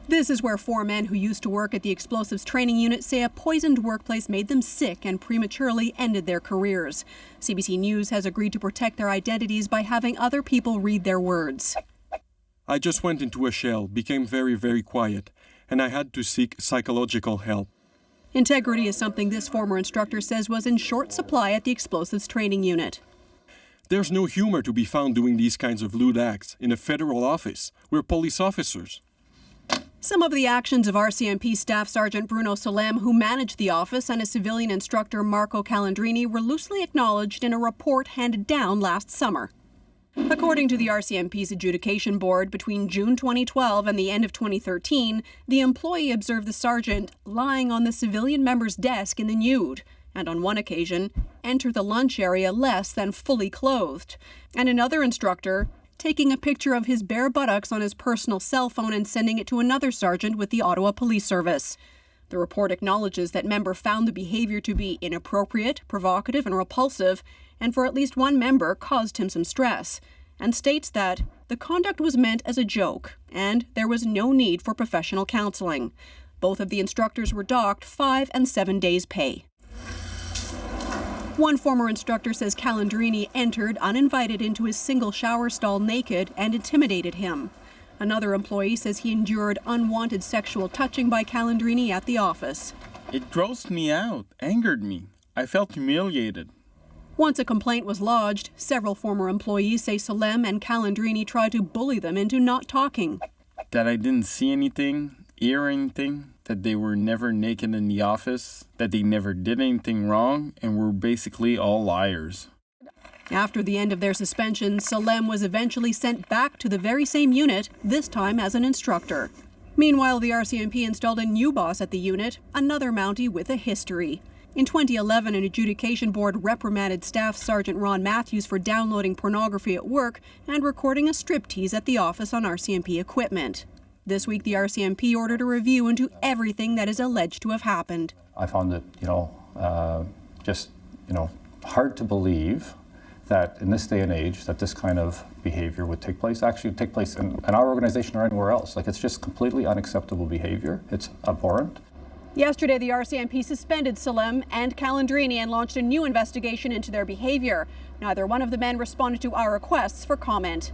This is where 4 men who used to work at the explosives training unit say a poisoned workplace made them sick and prematurely ended their careers. CBC News has agreed to protect their identities by having other people read their words. I just went into a shell, became very, very quiet, and I had to seek psychological help. Integrity is something this former instructor says was in short supply at the explosives training unit. There's no humor to be found doing these kinds of lewd acts in a federal office. We're police officers. Some of the actions of RCMP Staff Sergeant Bruno Salem, who managed the office, and a civilian instructor, Marco Calandrini, were loosely acknowledged in a report handed down last summer. According to the RCMP's adjudication board, between June 2012 and the end of 2013, the employee observed the sergeant lying on the civilian member's desk in the nude, and on one occasion, entered the lunch area less than fully clothed. And another instructor taking a picture of his bare buttocks on his personal cell phone and sending it to another sergeant with the Ottawa Police Service. The report acknowledges that member found the behavior to be inappropriate, provocative, and repulsive, and for at least one member caused him some stress, and states that the conduct was meant as a joke and there was no need for professional counseling. Both of the instructors were docked 5 and 7 days' pay. One former instructor says Calandrini entered uninvited into his single shower stall naked and intimidated him. Another employee says he endured unwanted sexual touching by Calandrini at the office. It grossed me out, angered me. I felt humiliated. Once a complaint was lodged, several former employees say Salem and Calandrini tried to bully them into not talking. That I didn't see anything, hear anything, that they were never naked in the office, that they never did anything wrong, and were basically all liars. After the end of their suspension, Salem was eventually sent back to the very same unit, this time as an instructor. Meanwhile, the RCMP installed a new boss at the unit, another Mountie with a history. In 2011, an adjudication board reprimanded Staff Sergeant Ron Matthews for downloading pornography at work and recording a striptease at the office on RCMP equipment. This week, the RCMP ordered a review into everything that is alleged to have happened. I found it, hard to believe that in this day and age that this kind of behavior would take place in our organization or anywhere else. It's just completely unacceptable behavior. It's abhorrent. Yesterday, the RCMP suspended Salem and Calandrini and launched a new investigation into their behavior. Neither one of the men responded to our requests for comment.